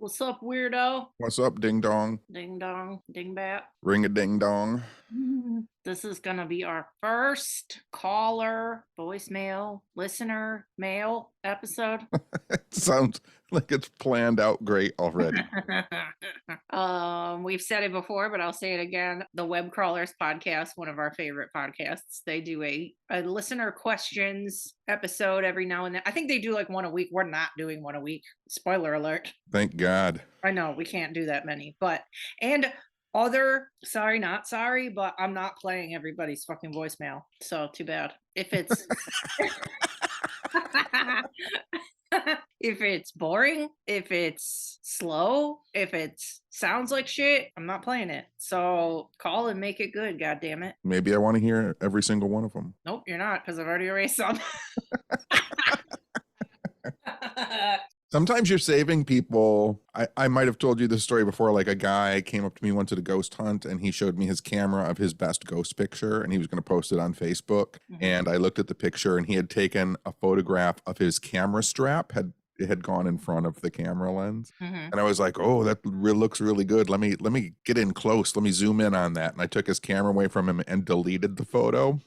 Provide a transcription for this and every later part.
What's up, weirdo? What's up, ding dong? Ding dong, ding bat. Ring a ding dong. This is going to be our first caller, voicemail, listener mail episode. It sounds like it's planned out great already. We've said it before, but I'll say it again. The Web Crawlers podcast, one of our favorite podcasts, they do a listener questions episode every now and then. I think they do like one a week. We're not doing one a week. Spoiler alert. Thank God. I know we can't do that many, and other, sorry, not sorry, but I'm not playing everybody's fucking voicemail. So too bad. If it's if it's boring, if it's slow, if it sounds like shit, I'm not playing it. So call and make it good, god damn it. Maybe I want to hear every single one of them. Nope, you're not, because I've already erased some. Sometimes you're saving people. I might have told you this story before. Like a guy came up to me once at a ghost hunt and he showed me his camera of his best ghost picture and he was going to post it on Facebook. And I looked at the picture and he had taken a photograph of his camera strap, it had gone in front of the camera lens. And I was like, oh, that looks really good. Let me get in close. Let me zoom in on that. And I took his camera away from him and deleted the photo.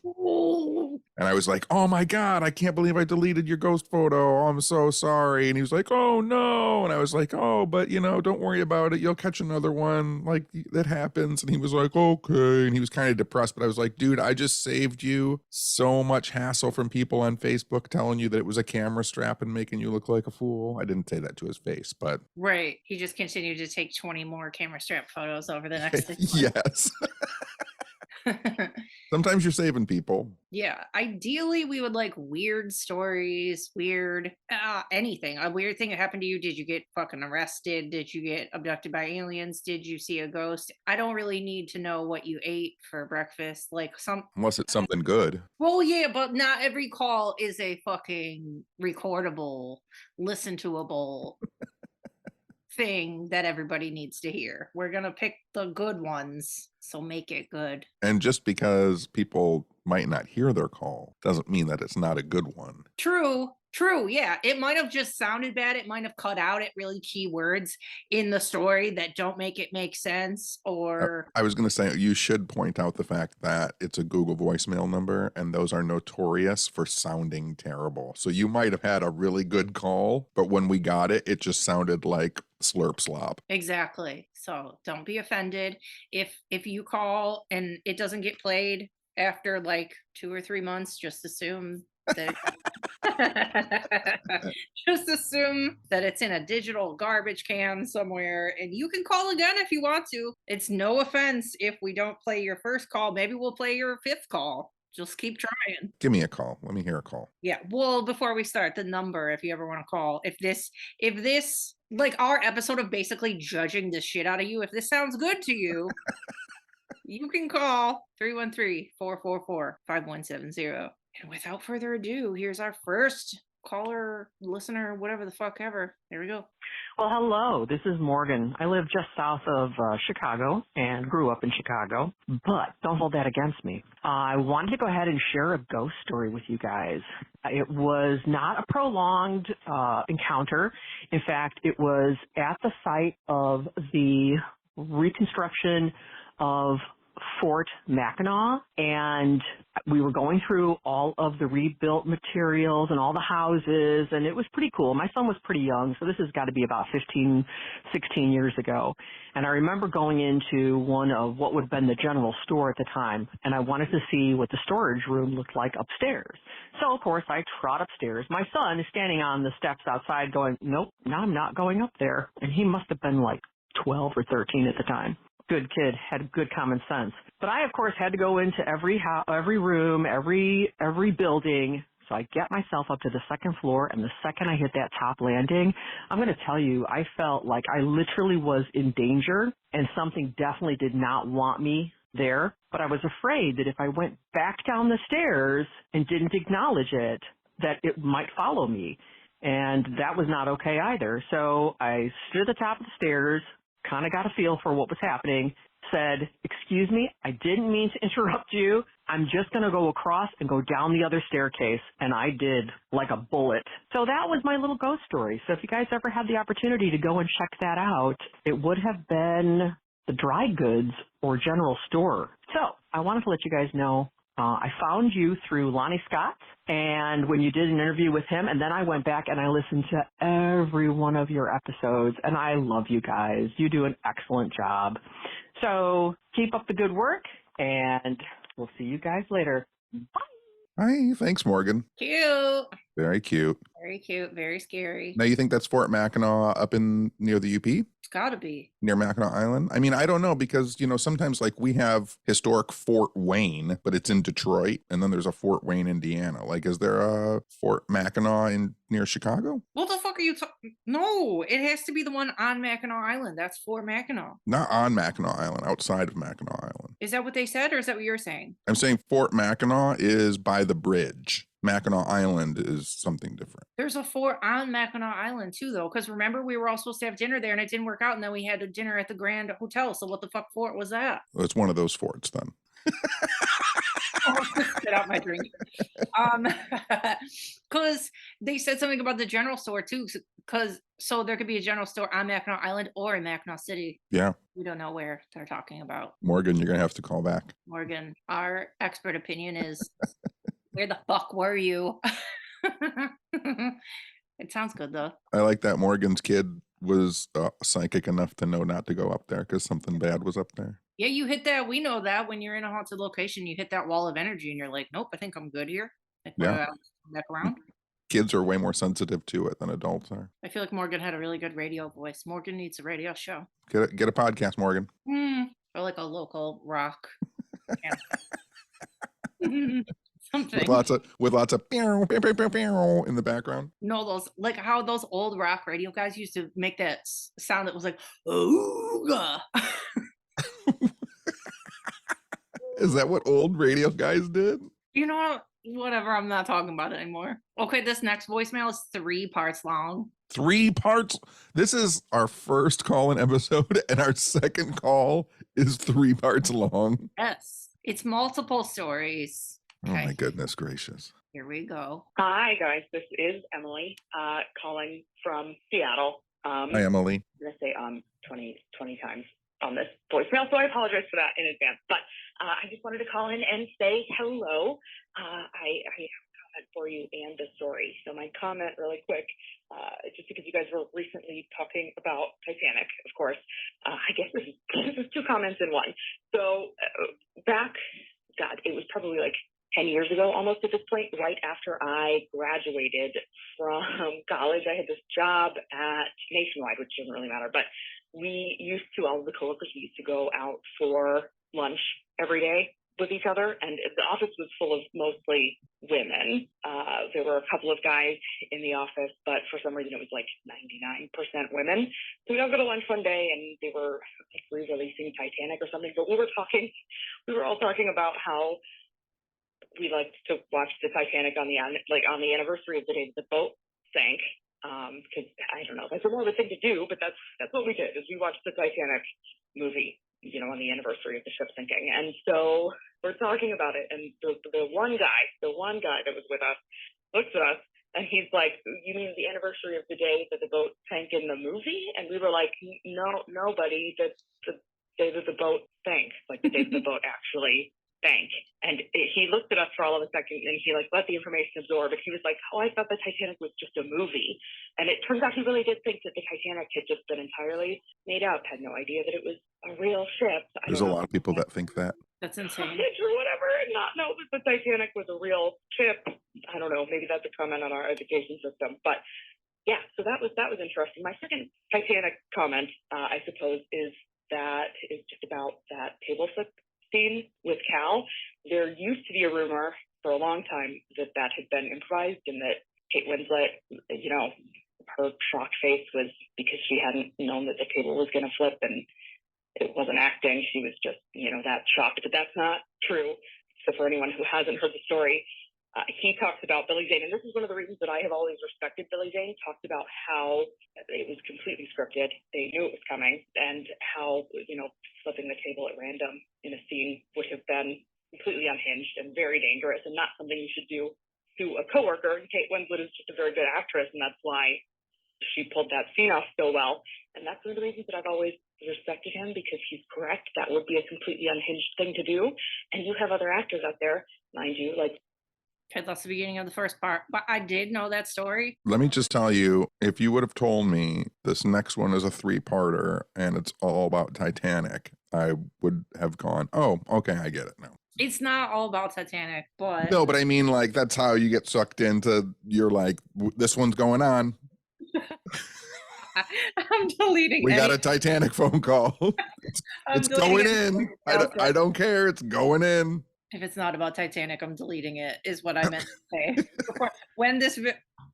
And I was like, oh my God, I can't believe I deleted your ghost photo. Oh, I'm so sorry. And he was like, oh no. And I was like, oh, but don't worry about it. You'll catch another one. Like that happens. And he was like, okay. And he was kind of depressed, but I was like, dude, I just saved you so much hassle from people on Facebook telling you that it was a camera strap and making you look like a fool. I didn't say that to his face, but. Right. He just continued to take 20 more camera strap photos over the next 6 months. Yes. Sometimes you're saving people. Yeah. Ideally, we would like weird stories, weird anything. A weird thing that happened to you. Did you get fucking arrested? Did you get abducted by aliens? Did you see a ghost? I don't really need to know what you ate for breakfast. Unless it's something good. Well, yeah, but not every call is a fucking recordable, listen toable thing that everybody needs to hear. We're gonna pick the good ones, so make it good. And just because people might not hear their call doesn't mean that it's not a good one. True, yeah. It might have just sounded bad. It might have cut out at really key words in the story that don't make it make sense, or I was going to say, you should point out the fact that it's a Google voicemail number and those are notorious for sounding terrible. So you might have had a really good call, but when we got it, it just sounded like slurp slop. Exactly. So don't be offended if you call and it doesn't get played after like 2 or 3 months. Just assume that it's in a digital garbage can somewhere, and you can call again if you want to. It's no offense if we don't play your first call. Maybe we'll play your 5th call. Just keep trying. Give me a call. Let me hear a call. Yeah. Well, before we start, the number, if you ever want to call, if this like our episode of basically judging the shit out of you, if this sounds good to you, you can call 313-444-5170. And without further ado, here's our first caller, listener, whatever the fuck ever. There we go. Well, hello. This is Morgan. I live just south of Chicago and grew up in Chicago, but don't hold that against me. I wanted to go ahead and share a ghost story with you guys. It was not a prolonged encounter. In fact, it was at the site of the reconstruction of Fort Mackinac, and we were going through all of the rebuilt materials and all the houses, and it was pretty cool. My son was pretty young, so this has got to be about 15, 16 years ago. And I remember going into one of what would have been the general store at the time, and I wanted to see what the storage room looked like upstairs. So, of course, I trot upstairs. My son is standing on the steps outside going, nope, no, I'm not going up there. And he must have been like 12 or 13 at the time. Good kid, had good common sense. But I, of course, had to go into every room, every building. So I get myself up to the 2nd floor, and the second I hit that top landing, I'm going to tell you, I felt like I literally was in danger, and something definitely did not want me there. But I was afraid that if I went back down the stairs and didn't acknowledge it, that it might follow me. And that was not okay either. So I stood at the top of the stairs, kind of got a feel for what was happening, said, "Excuse me, I didn't mean to interrupt you. I'm just going to go across and go down the other staircase." And I did, like a bullet. So that was my little ghost story. So if you guys ever had the opportunity to go and check that out, it would have been the dry goods or general store. So I wanted to let you guys know I found you through Lonnie Scott, and when you did an interview with him, and then I went back and I listened to every one of your episodes, and I love you guys. You do an excellent job. So keep up the good work, and we'll see you guys later. Bye. Hi, thanks, Morgan. Cute. Very cute. Very cute. Very scary. Now, you think that's Fort Mackinac up in near the UP? It's gotta be. Near Mackinac Island? I mean, I don't know, because, sometimes like we have historic Fort Wayne, but it's in Detroit, and then there's a Fort Wayne, Indiana. Like, is there a Fort Mackinac near Chicago? What the fuck are you talking? No, it has to be the one on Mackinac Island. That's Fort Mackinac. Not on Mackinac Island, outside of Mackinac Island. Is that what they said, or is that what you're saying? I'm saying Fort Mackinac is by the bridge. Mackinac Island is something different. There's a fort on Mackinac Island too, though, because remember we were all supposed to have dinner there and it didn't work out, and then we had a dinner at the Grand Hotel. So what the fuck fort was that? Well, it's one of those forts then. Spit out my drink. Because they said something about the general store too. So there could be a general store on Mackinac Island or in Mackinac City. Yeah. We don't know where they're talking about. Morgan, you're going to have to call back. Morgan, our expert opinion is where the fuck were you? It sounds good though. I like that Morgan's kid was psychic enough to know not to go up there because something bad was up there. Yeah, you hit that. We know that when you're in a haunted location, you hit that wall of energy and you're like, nope, I think I'm good here. Like, Yeah. Back around. Kids are way more sensitive to it than adults are. I feel like Morgan had a really good radio voice. Morgan needs a radio show. Get a podcast, Morgan. Or like a local rock. Something. With lots of pew, pew, pew, pew, pew in the background. No, those like how those old rock radio guys used to make that sound that was like, ooga. Is that what old radio guys did? You know what? Whatever, I'm not talking about it anymore. Okay, this next voicemail is 3 parts long. 3 parts? This is our first call-in episode, and our second call is 3 parts long. Yes, it's multiple stories. Oh my goodness gracious. Here we go. Hi guys, this is Emily calling from Seattle. Hi, Emily. I'm going to say 20 times on this voicemail, so I apologize for that in advance. But I just wanted to call in and say hello. I have a comment for you and a story. So my comment really quick, just because you guys were recently talking about Titanic, of course. I guess this is 2 comments in one. So it was probably like 10 years ago, almost at this point, right after I graduated from college. I had this job at Nationwide, which doesn't really matter, but all of the coworkers, we used to go out for lunch every day with each other, and the office was full of mostly women. There were a couple of guys in the office, but for some reason it was like 99% women. So we all go to lunch one day, and they were like re-releasing Titanic or something, but we were all talking about how we liked to watch the Titanic on the anniversary of the day that the boat sank. Because I don't know, that's more of a thing to do, but that's what we did, is we watched the Titanic movie, on the anniversary of the ship sinking. And so we're talking about it, and the one guy that was with us looks at us, and he's like, "You mean the anniversary of the day that the boat sank in the movie?" And we were like, "No, buddy, that's the day that the boat sank, like the day that the boat actually sank." And he looked at us for all of a second, and he let the information absorb, and he was like, "Oh, I thought the Titanic was just a movie." And it turns out he really did think that the Titanic had just been entirely made up, had no idea that it was a real ship. There's a lot of people that think that. That's insane. Or whatever, and not know that the Titanic was a real ship. I don't know, maybe that's a comment on our education system. But yeah, so that was interesting. My second Titanic comment, I suppose, is just about that table flip scene with Cal. There used to be a rumor for a long time that had been improvised, and that Kate Winslet, her shocked face was because she hadn't known that the table was going to flip, and it wasn't acting. She was just, that shocked. But that's not true. So for anyone who hasn't heard the story, He talks about Billy Zane, and this is one of the reasons that I have always respected Billy Zane. Talked about how it was completely scripted. They knew it was coming, and how flipping the table at random in a scene would have been completely unhinged and very dangerous, and not something you should do to a coworker. And Kate Winslet is just a very good actress, and that's why she pulled that scene off so well. And that's one of the reasons that I've always respected him, because he's correct. That would be a completely unhinged thing to do. And you have other actors out there, mind you, like. Okay, that's the beginning of the first part, but I did know that story. Let me just tell you, if you would have told me this next one is a 3-parter and it's all about Titanic, I would have gone, oh, okay, I get it now. It's not all about Titanic, but No, but I mean, like, that's how you get sucked into, you're like, this one's going on. I'm deleting We got a any- Titanic phone call. I'm It's deleting going anything in. else I don't care. It's going in. If it's not about Titanic, I'm deleting it, is what I meant to say. When this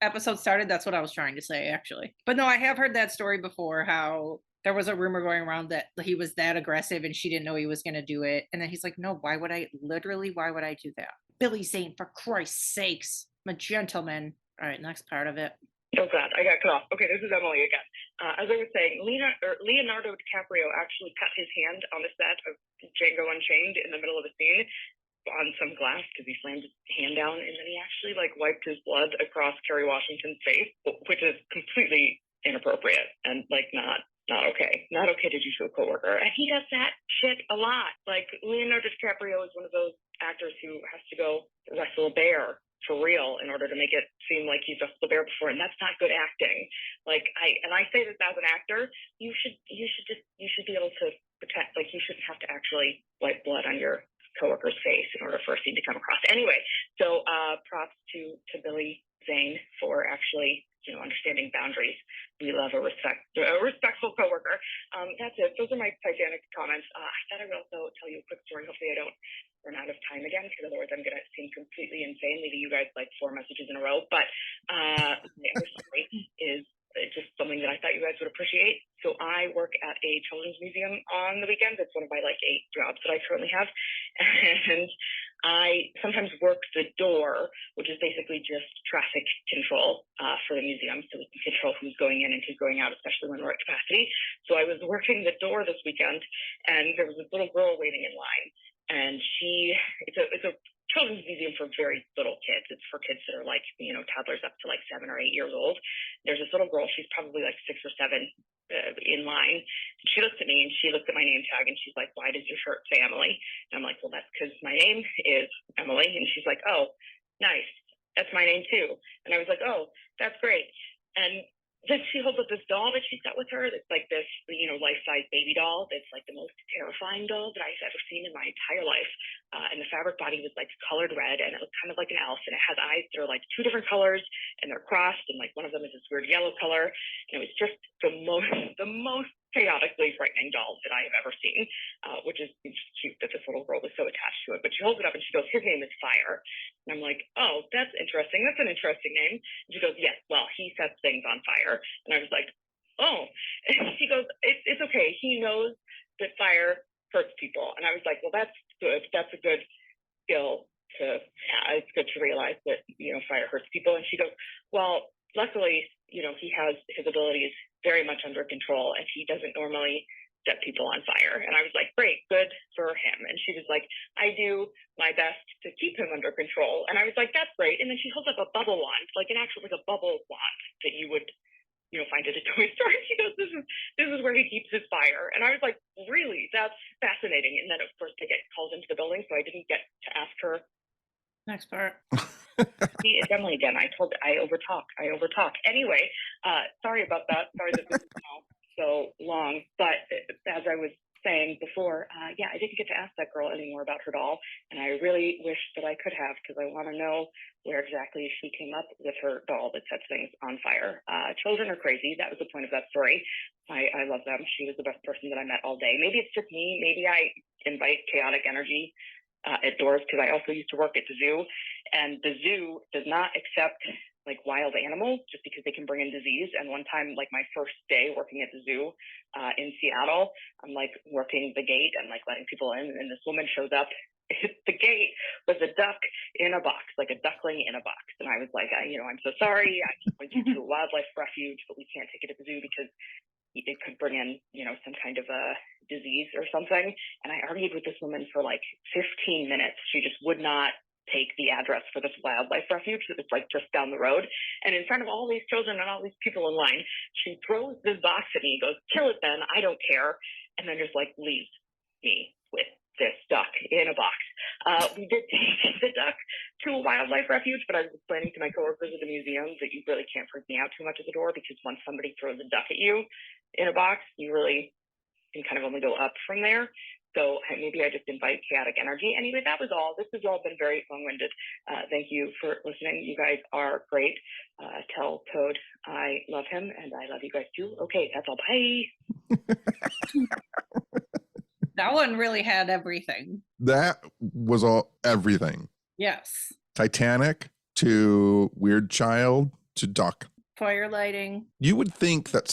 episode started, that's what I was trying to say, actually. But no, I have heard that story before, how there was a rumor going around that he was that aggressive and she didn't know he was going to do it. And then he's like, no, why would I do that? Billy Zane, for Christ's sakes, I'm a gentleman. All right, next part of it. Oh God, I got cut off. Okay, this is Emily again. As I was saying, Leonardo DiCaprio actually cut his hand on the set of Django Unchained in the middle of a scene on some glass because he slammed his hand down, and then he actually wiped his blood across Kerry Washington's face, which is completely inappropriate and not okay. Not okay to do to a coworker. And he does that shit a lot. Leonardo DiCaprio is one of those actors who has to go wrestle a bear for real in order to make it seem like he's wrestled a bear before, and that's not good acting. I say this as an actor, you should be able to protect. You shouldn't have to actually wipe blood on your coworker's face in order for a scene to come across. Anyway, so props to Billy Zane for actually understanding boundaries. We love a respectful coworker. That's it. Those are my Titanic comments. I thought I would also tell you a quick story. Hopefully I don't run out of time again, because otherwise I'm going to seem completely insane leaving you guys 4 messages in a row. But my other story is just something that I thought you guys would appreciate. So I work at a children's museum on the weekends. It's one of my 8 jobs that I currently have. And I sometimes work the door, which is basically just traffic control for the museum. So we can control who's going in and who's going out, especially when we're at capacity. So I was working the door this weekend, and there was this little girl waiting in line. And it's a children's museum for very little kids. It's for kids that are toddlers up to 7 or 8 years old. There's this little girl, she's probably 6 or 7 in line. And she looks at me and she looks at my name tag and she's like, why does your shirt say Emily? And I'm like, well, that's because my name is Emily. And she's like, oh, nice. That's my name too. And I was like, oh, that's great. And then she holds up this doll that she's got with her. That's this, life-size baby doll. That's the most terrifying doll that I've ever seen in my entire life. And the fabric body was colored red, and it was kind of like an elf. And it has eyes that are 2 different colors, and they're crossed. And one of them is this weird yellow color. And it was just the most chaotically frightening doll that I have ever seen. Which is cute that this little girl was so attached to it. But she holds it up and she goes, his name is Fire. And I'm like, oh, that's interesting. That's an interesting name. And she goes, yes, well, he sets things on fire. And I was like, oh. And she goes, it's okay. He knows that fire hurts people. And I was like, well, that's good. That's a good skill to have. It's good to realize that, fire hurts people. And she goes, well, luckily, he has his abilities very much under control, and he doesn't normally set people on fire. And I was like, great, good for him. And she was like, I do my best to keep him under control. And I was like, that's great. And then she holds up a bubble wand, an actual a bubble wand that you would find at a toy store. She goes, this is where he keeps his fire. And I was like, really? That's fascinating. And then of course they get called into the building, so I didn't get to ask her. Next part. See, it's Emily again. I overtalk. Anyway, sorry about that. Sorry that this is so long. But as I was saying before, I didn't get to ask that girl any more about her doll, and I really wish that I could have, because I want to know where exactly she came up with her doll that sets things on fire. Children are crazy. That was the point of that story. I love them. She was the best person that I met all day. Maybe it's just me. Maybe I invite chaotic energy at doors, because I also used to work at the zoo, and the zoo does not accept wild animals just because they can bring in disease. And one time, my first day working at the zoo in Seattle, I'm working the gate and letting people in, and this woman shows up the gate was a duck in a box, like a duckling in a box. And I was like, I'm so sorry. I just went to a wildlife refuge, but we can't take it to the zoo because it could bring in, some kind of a disease or something. And I argued with this woman for like 15 minutes. She just would not take the address for this wildlife refuge that was like just down the road. And in front of all these children and all these people in line, she throws this box at me, goes, "Kill it then, I don't care," and then just like leaves me with this duck in a box. We did take the duck to a wildlife refuge, but I was explaining to my coworkers at the museum that you really can't freak me out too much at the door, because once somebody throws a duck at you in a box, you really can kind of only go up from there. So maybe I just invite chaotic energy. Anyway, that was all. This has all been very long-winded. Thank you for listening. You guys are great. Tell Toad I love him, and I love you guys too. Okay, that's all. Bye. That one really had everything. That was everything. Yes. Titanic to Weird Child to duck. Fire lighting. You would think that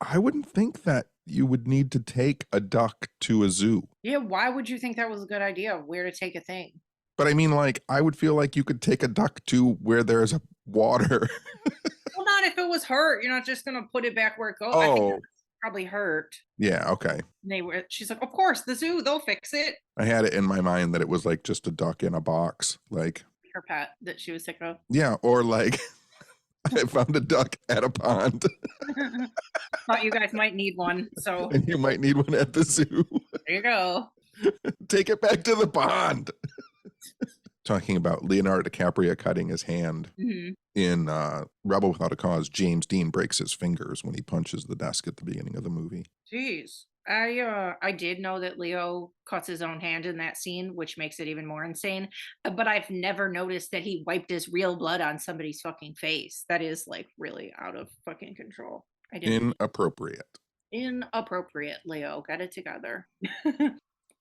I wouldn't think that you would need to take a duck to a zoo. Yeah, why would you think that was a good idea? Where to take a thing? But I mean, like, I would feel like you could take a duck to where there's a water. Well, not if it was hurt. You're not just going to put it back where it goes. I think Oh, it was probably hurt. yeah, okay. She's like, of course, the zoo, they'll fix it. I had it in my mind that it was like just a duck in a box. Like, Her pet that she was sick of. yeah, or like I found a duck at a pond. Thought you guys might need one. So And you might need one at the zoo. there you go. Take it back to the pond. Talking about Leonardo DiCaprio cutting his hand in Rebel Without a Cause, James Dean breaks his fingers when he punches the desk at the beginning of the movie. Jeez. I did know that Leo cuts his own hand in that scene, which makes it even more insane. But I've never noticed that he wiped his real blood on somebody's fucking face. That is like really out of fucking control. I didn't. Inappropriate, Leo. Get it together.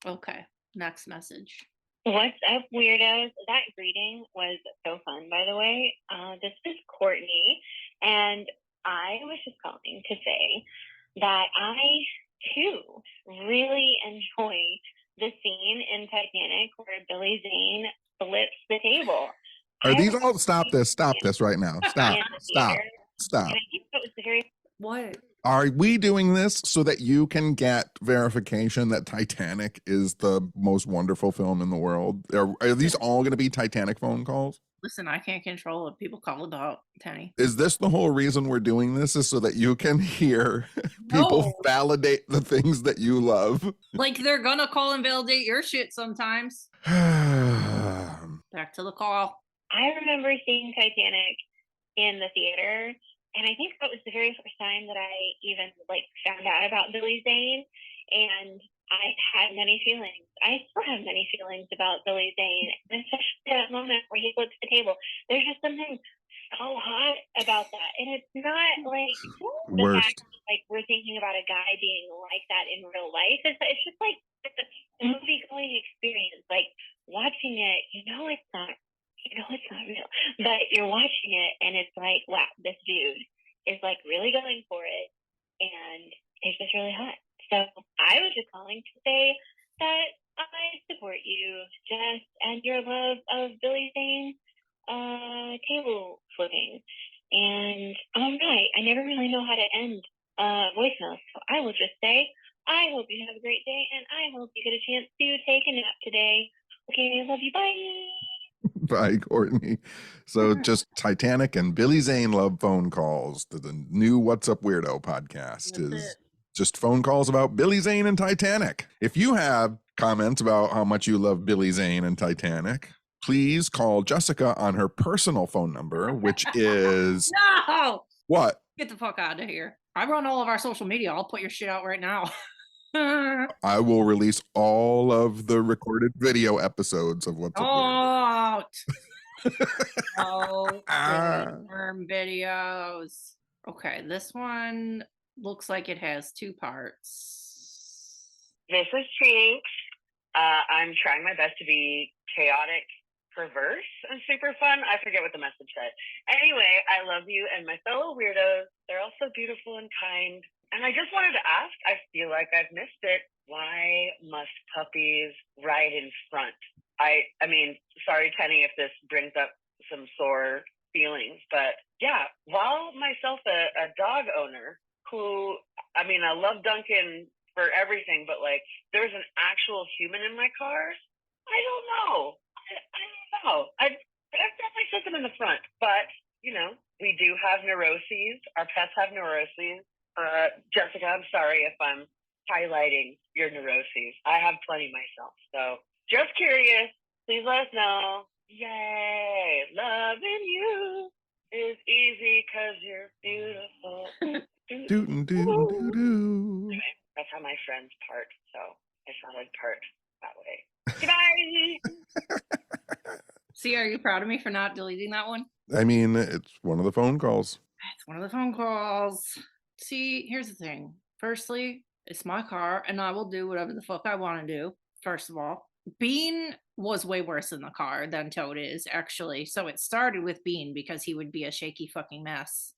Okay. Next message. What's up, weirdos? That greeting was so fun, by the way. This is Courtney, and I was just calling to say that I, too, really enjoy the scene in Titanic where Billy Zane flips the table. Are these all? Stop this right now. Stop. And I think that was the very... What? Are we doing this so that you can get verification that Titanic is the most wonderful film in the world? Are these all going to be Titanic phone calls? Listen, I can't control what people call about Tenney. Is this the whole reason we're doing this, is so that you can hear people validate the things that you love? Like they're gonna call and validate your shit sometimes. Back to the call. I remember seeing Titanic in the theater, and I think that was the very first time that I even found out about Billy Zane, and I had many feelings. I still have many feelings about Billy Zane, and especially that moment where he flips the table. There's just something so hot about that, and it's not like the fact that we're thinking about a guy being like that in real life. It's just like a movie-going experience. Like watching it, it's not real, but you're watching it, and it's like, wow, this dude is like really going for it, and it's just really hot. So I was just calling to say that I support you, Jess, and your love of Billy Zane table flipping. And all right, I never really know how to end voicemails, so I will just say, I hope you have a great day, and I hope you get a chance to take a nap today. Okay, I love you. Bye. Bye, Courtney. So just Titanic and Billy Zane love phone calls. The new What's Up Weirdo podcast is just phone calls about Billy Zane and Titanic. If you have comments about how much you love Billy Zane and Titanic, please call Jessica on her personal phone number, which is... No! What? Get the fuck out of here. I run all of our social media. I'll put your shit out right now. I will release all of the recorded video episodes of What's Up Weirdo. Oh, firm videos. Okay, this one looks like it has two parts. This is Tree. I'm trying my best to be chaotic, perverse, and super fun. I forget what the message said. Anyway, I love you and my fellow weirdos. They're all so beautiful and kind. And I just wanted to ask, I feel like I've missed it. Why must puppies ride in front? I mean, sorry, Tenney, if this brings up some sore feelings, but yeah, while myself a dog owner who, I mean, I love Duncan for everything, but like, there's an actual human in my car. I don't know. I don't know. I've definitely set them in the front, but you know, we do have neuroses. Our pets have neuroses. Jessica, I'm sorry if I'm highlighting your neuroses. I have plenty myself. So just curious. Please let us know. Yay! Loving you is easy because you're beautiful. Dootin' dootin' doo doo. Anyway, that's how my friends part. So I sounded part that way. Goodbye. See, are you proud of me for not deleting that one? I mean, it's one of the phone calls. It's one of the phone calls. See, here's the thing. Firstly, it's my car, and I will do whatever the fuck I want to do, first of all. Bean was way worse in the car than Toad is, actually. So it started with Bean because he would be a shaky fucking mess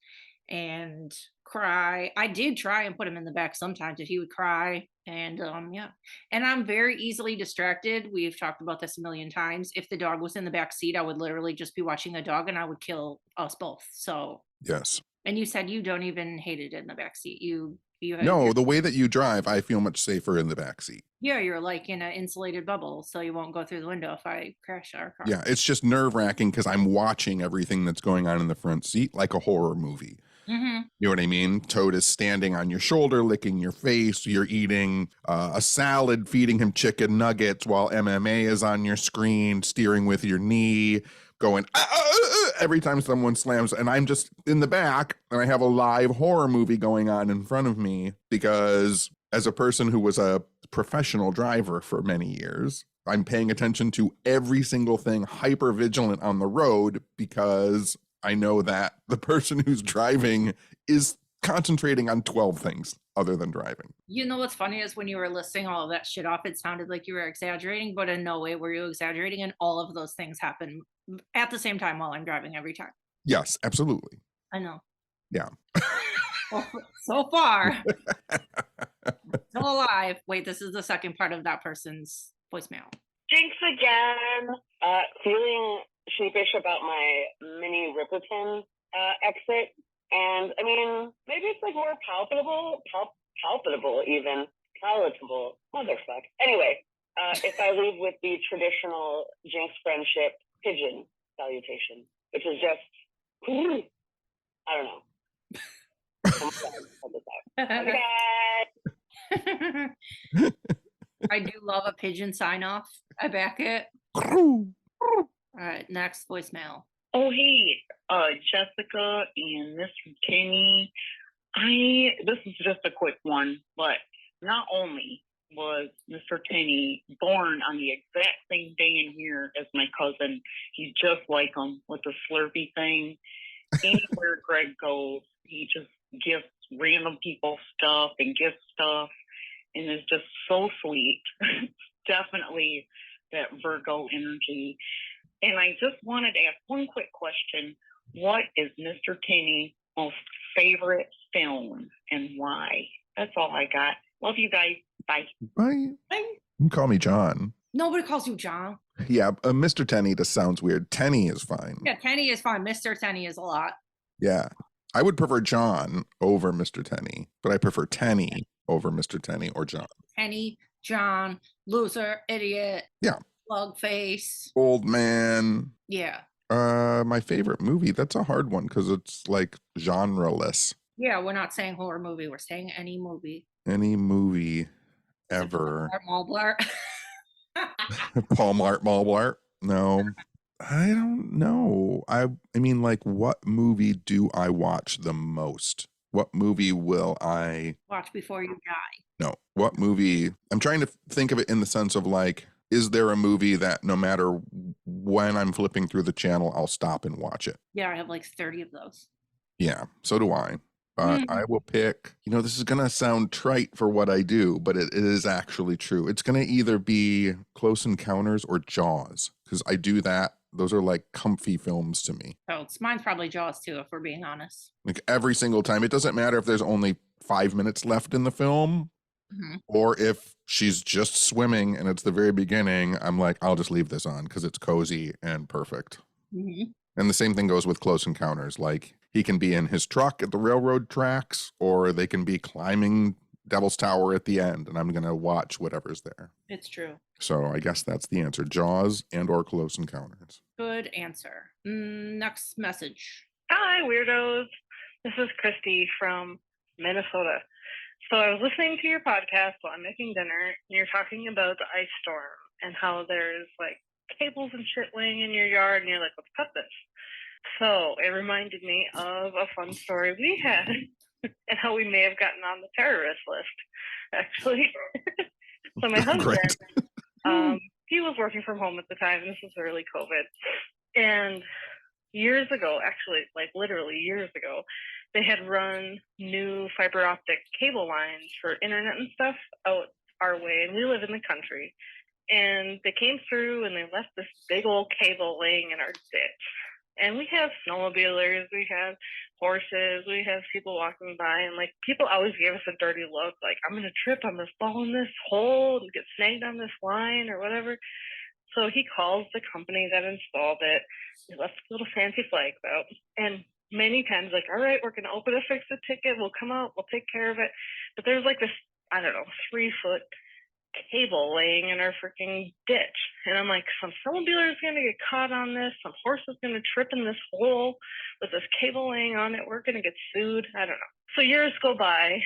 and cry. I did try and put him in the back sometimes if he would cry. And yeah. And I'm very easily distracted. We've talked about this a million times. If the dog was in the back seat, I would literally just be watching the dog and I would kill us both. So Yes. and you said you don't even hate it in the back seat. You No, the way that you drive, I feel much safer in the back seat. Yeah, you're like in an insulated bubble, so you won't go through the window if I crash our car. Yeah, it's just nerve-wracking because I'm watching everything that's going on in the front seat like a horror movie. Mm-hmm. You know what I mean? Toad is standing on your shoulder, licking your face. You're eating a salad, feeding him chicken nuggets while MMA is on your screen, steering with your knee, going every time someone slams. And I'm just in the back and I have a live horror movie going on in front of me because as a person who was a professional driver for many years, I'm paying attention to every single thing, hyper vigilant on the road because I know that the person who's driving is concentrating on 12 things other than driving. You know what's funny is when you were listing all of that shit off, it sounded like you were exaggerating, but in no way were you exaggerating. And all of those things happen at the same time while I'm driving every time. Yes, absolutely. I know. Yeah. So far, still alive. Wait, this is the second part of that person's voicemail. Jinx again. Feeling sheepish about my mini Ripperton exit. And I mean, maybe it's like more palpable even. Palatable. Motherfuck. Anyway, if I leave with the traditional Jinx friendship pigeon salutation, which is just, I don't know. I do love a pigeon sign off. I back it. All right, next voicemail. Oh, hey, Jessica and Mr. Tenney. This is just a quick one, but not only was Mr. Tenney born on the exact same day in here as my cousin, he's just like him with the Slurpee thing. Anywhere Greg goes, he just gives random people stuff and gifts stuff and is just so sweet. Definitely that Virgo energy. And I just wanted to ask one quick question. What is Mr. Tenney's most favorite film and why? That's all I got. Love you guys. Bye. Bye. Bye. You can call me John. Nobody calls you John. Yeah, Mr. Tenney just sounds weird. Tenney is fine. Yeah, Tenney is fine. Mr. Tenney is a lot. Yeah. I would prefer John over Mr. Tenney, but I prefer Tenney over Mr. Tenney or John. Tenney, John, loser, idiot. Yeah. Plug face. Old man. Yeah. My favorite movie, that's a hard one because it's like genre-less. Yeah, we're not saying horror movie. We're saying any movie. Any movie ever. Mall Blart. Paul Mart Malblart? No. I don't know. I mean, like, what movie do I watch the most? What movie will I watch before you die? No. What movie? I'm trying to think of it in the sense of like, is there a movie that no matter when I'm flipping through the channel, I'll stop and watch it? Yeah, I have like 30 of those. Yeah, so do I. But I will pick, this is going to sound trite for what I do, but it is actually true. It's going to either be Close Encounters or Jaws, because I do that. Those are like comfy films to me. So mine's probably Jaws too, if we're being honest. Like every single time. It doesn't matter if there's only 5 minutes left in the film. Or if she's just swimming and it's the very beginning, I'm like, I'll just leave this on because it's cozy and perfect. And the same thing goes with Close Encounters. Like, he can be in his truck at the railroad tracks, or they can be climbing Devil's Tower at the end, and I'm going to watch whatever's there. It's true. So I guess that's the answer. Jaws and or Close Encounters. Good answer. Next message. Hi, weirdos. This is Christy from Minnesota. So I was listening to your podcast while I'm making dinner, and you're talking about the ice storm and how there's like cables and shit laying in your yard, and you're like, let's cut this. So it reminded me of a fun story we had and how we may have gotten on the terrorist list, actually. So my husband, he was working from home at the time, and this was early COVID. And years ago, actually, like literally years ago, they had run new fiber optic cable lines for internet and stuff out our way, and we live in the country. And they came through and they left this big old cable laying in our ditch. And we have snowmobilers, we have horses, we have people walking by, and like people always gave us a dirty look, like I'm gonna trip, I'm gonna fall in this hole and get snagged on this line or whatever. So he calls the company that installed it. He left little fancy flags out, and many times like, all right, we're gonna open a fix-it ticket, we'll come out, we'll take care of it. But there's like this, I don't know, 3-foot cable laying in our freaking ditch, and I'm like, some snowmobiler is gonna get caught on this, some horse is gonna trip in this hole with this cable laying on it, we're gonna get sued. I don't know. So years go by.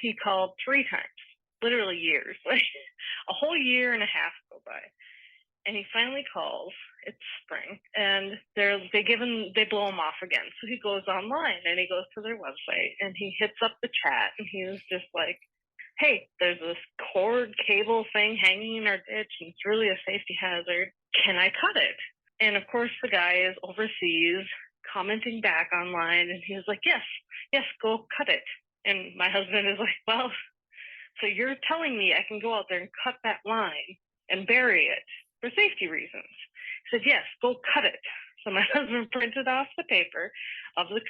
He called 3 times, literally years, like a whole year and a half go by, and he finally calls. It's spring, and they blow him off again. So he goes online and he goes to their website and he hits up the chat, and he was just like, hey, there's this cord cable thing hanging in our ditch, and it's really a safety hazard. Can I cut it? And of course, the guy is overseas commenting back online, and he was like, yes, go cut it. And my husband is like, well, so you're telling me I can go out there and cut that line and bury it for safety reasons? He said, yes, go cut it. So my husband printed off the paper of the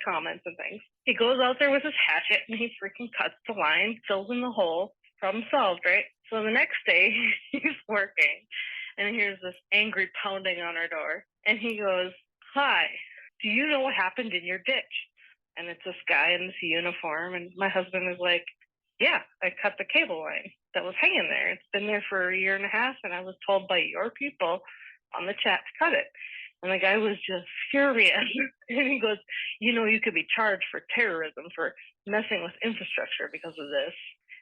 comments and things. He goes out there with his hatchet and he freaking cuts the line, fills in the hole, problem solved, right? So the next day he's working and he hears this angry pounding on our door, and he goes, hi, do you know what happened in your ditch? And it's this guy in this uniform, and my husband is like, yeah, I cut the cable line that was hanging there. It's been there for a year and a half, and I was told by your people on the chat to cut it. And the guy was just furious. And he goes, you could be charged for terrorism, for messing with infrastructure because of this.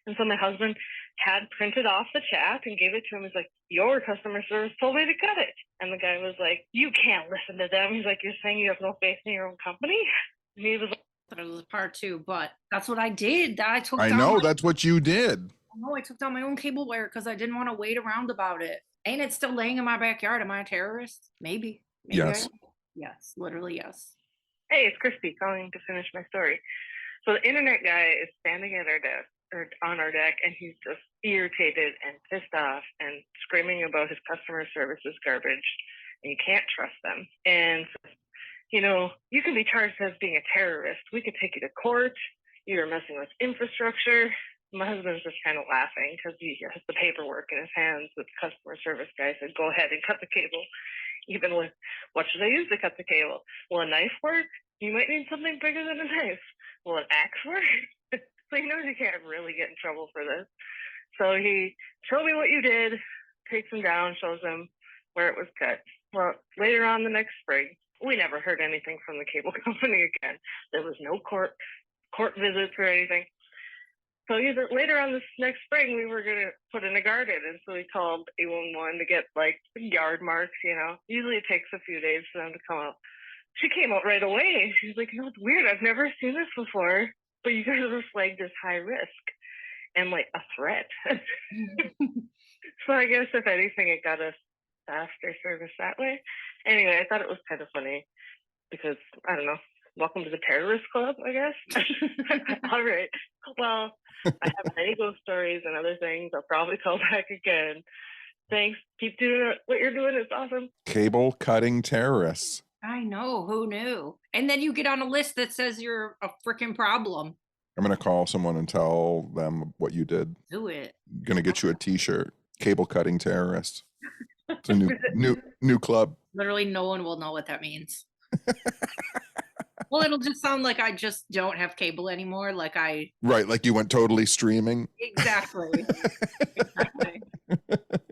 And so my husband had printed off the chat and gave it to him. He's like, your customer service told me to cut it. And the guy was like, you can't listen to them. He's like, you're saying you have no faith in your own company? And he was like, it was part 2, but that's what I did. That's what you did. I took down my own cable wire because I didn't want to wait around about it. Ain't it still laying in my backyard? Am I a terrorist? Maybe yes. Yes, literally yes. Hey, it's Christy calling to finish my story. So the internet guy is standing at our desk, or on our deck, and he's just irritated and pissed off and screaming about his customer service is garbage and you can't trust them. And you can be charged as being a terrorist. We could take you to court. You're messing with infrastructure. My husband's just kind of laughing because he has the paperwork in his hands. The customer service guy said, go ahead and cut the cable. Even with, what should I use to cut the cable? Will a knife work? You might need something bigger than a knife. Will an axe work? So he knows he can't really get in trouble for this. So he showed me what you did, takes him down, shows him where it was cut. Well, later on the next spring, we never heard anything from the cable company again. There was no court visits or anything. So later on this next spring, we were going to put in a garden. And so we called 811 to get like yard marks, Usually it takes a few days for them to come out. She came out right away. She's like, it's weird. I've never seen this before. But you guys were flagged as high risk and like a threat. So I guess if anything, it got us faster service that way. Anyway, I thought it was kind of funny because, I don't know, welcome to the terrorist club, I guess. All right. Well, I have many ghost stories and other things. I'll probably call back again. Thanks. Keep doing what you're doing. It's awesome. Cable cutting terrorists. I know. Who knew? And then you get on a list that says you're a freaking problem. I'm going to call someone and tell them what you did. Do it. I'm going to get you a t-shirt. Cable cutting terrorist. It's a new club. Literally no one will know what that means. Well, it'll just sound like I just don't have cable anymore. Like Right, like you went totally streaming. Exactly. Exactly.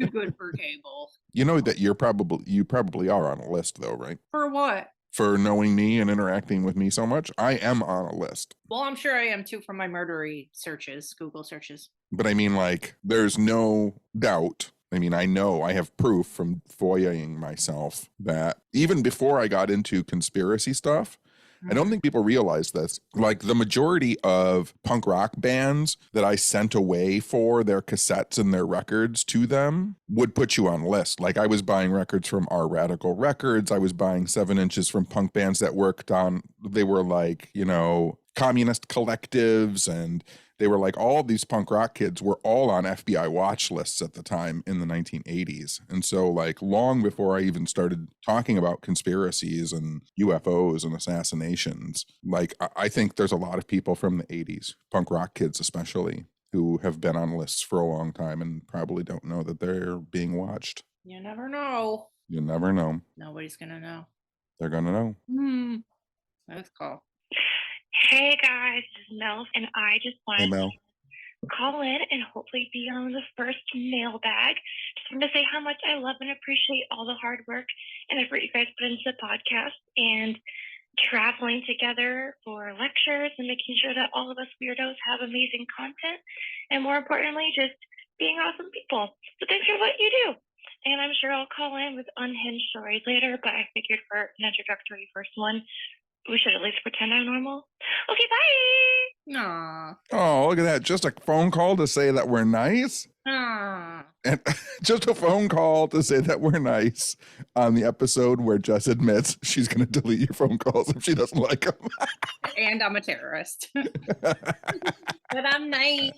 Too good for cable. You know that you probably are on a list though, right? For what? For knowing me and interacting with me so much. I am on a list. Well, I'm sure I am too from my murdery searches, Google searches. But I mean, like, there's no doubt. I mean, I know I have proof from FOIAing myself that even before I got into conspiracy stuff, I don't think people realize this. Like the majority of punk rock bands that I sent away for their cassettes and their records to them would put you on list. Like I was buying records from Our Radical Records. I was buying 7 inches from punk bands that worked on, they were like, you know, communist collectives, and they were like, all these punk rock kids were all on FBI watch lists at the time in the 1980s. And so like long before I even started talking about conspiracies and UFOs and assassinations, like I think there's a lot of people from the 80s, punk rock kids especially, who have been on lists for a long time and probably don't know that they're being watched. You never know. You never know. Nobody's gonna know. They're gonna know. Let's call. Hey guys, this is Mel, and I just Hey, wanted Mel. to call in and hopefully be on the first mailbag. Just want to say how much I love and appreciate all the hard work and effort you guys put into the podcast and traveling together for lectures and making sure that all of us weirdos have amazing content, and more importantly, just being awesome people. So thanks for what you do. And I'm sure I'll call in with unhinged stories later, but I figured for an introductory first one, we should at least pretend I'm normal. Okay, bye. Aw. Oh, look at that. Just a phone call to say that we're nice. Aw. And just a phone call to say that we're nice on the episode where Jess admits she's going to delete your phone calls if she doesn't like them. And I'm a terrorist. But I'm nice.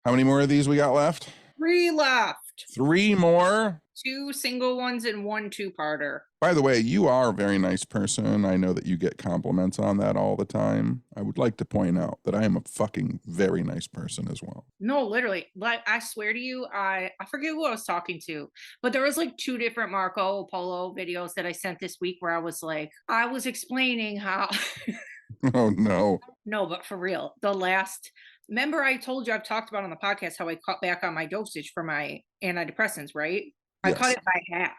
How many more of these we got left? 3 left. 3 more. 2 single ones and 1 2-parter. By the way, you are a very nice person. I know that you get compliments on that all the time. I would like to point out that I am a fucking very nice person as well. No, literally. Like I swear to you, I forget who I was talking to, but there was like 2 different Marco Polo videos that I sent this week where I was explaining how Oh no. No, but for real, remember I told you I've talked about on the podcast how I cut back on my dosage for my antidepressants, right? I cut Yes. it by half.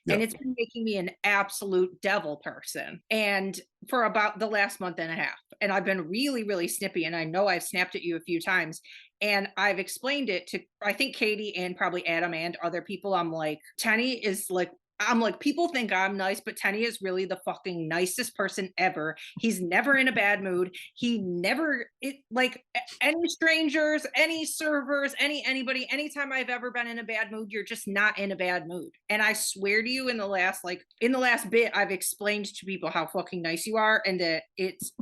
Yep. And it's been making me an absolute devil person. And for about the last month and a half. And I've been really, really snippy. And I know I've snapped at you a few times. And I've explained it to, I think, Katie and probably Adam and other people. I'm like, people think I'm nice, but Tenney is really the fucking nicest person ever. He's never in a bad mood. Any strangers, any servers, anybody, anytime I've ever been in a bad mood, you're just not in a bad mood. And I swear to you, in the last bit, I've explained to people how fucking nice you are, and that it's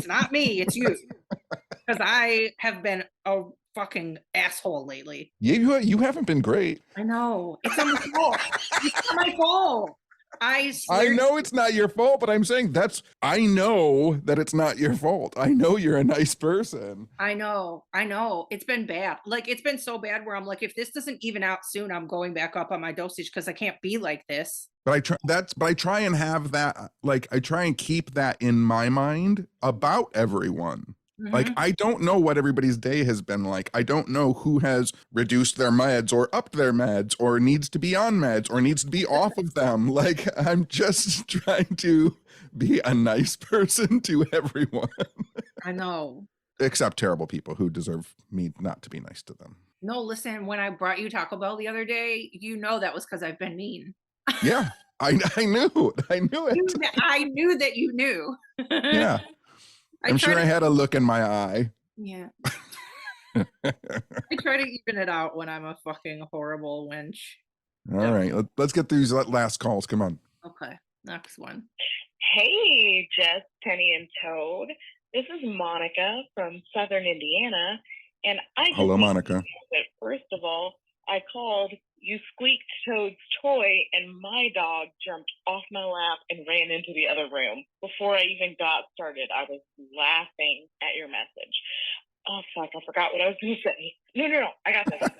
not me, it's you. Because I have been a fucking asshole lately. You haven't been great. I know. It's not my fault. It's not my fault. I know it's not your fault, but I'm saying I know that it's not your fault. I know you're a nice person. I know. It's been bad. Like, it's been so bad where I'm like, if this doesn't even out soon, I'm going back up on my dosage because I can't be like this. But I try and have that, like, I try and keep that in my mind about everyone. Like, I don't know what everybody's day has been like. I don't know who has reduced their meds or upped their meds or needs to be on meds or needs to be off of them. Like, I'm just trying to be a nice person to everyone. I know. Except terrible people who deserve me not to be nice to them. No, listen, when I brought you Taco Bell the other day, you know that was because I've been mean. Yeah, I knew it. I knew that you knew. Yeah. I'm sure I had a look in my eye. Yeah. I try to even it out when I'm a fucking horrible wench. All right. Let's get these last calls. Come on. Okay. Next one. Hey, Jess, Tenney, and Toad. This is Monica from Southern Indiana. And I just Hello, Monica. that first of all, I called you squeaked Toad's toy, and my dog jumped off my lap and ran into the other room. Before I even got started, I was laughing at your message. Oh, fuck, I forgot what I was going to say. No, I got this.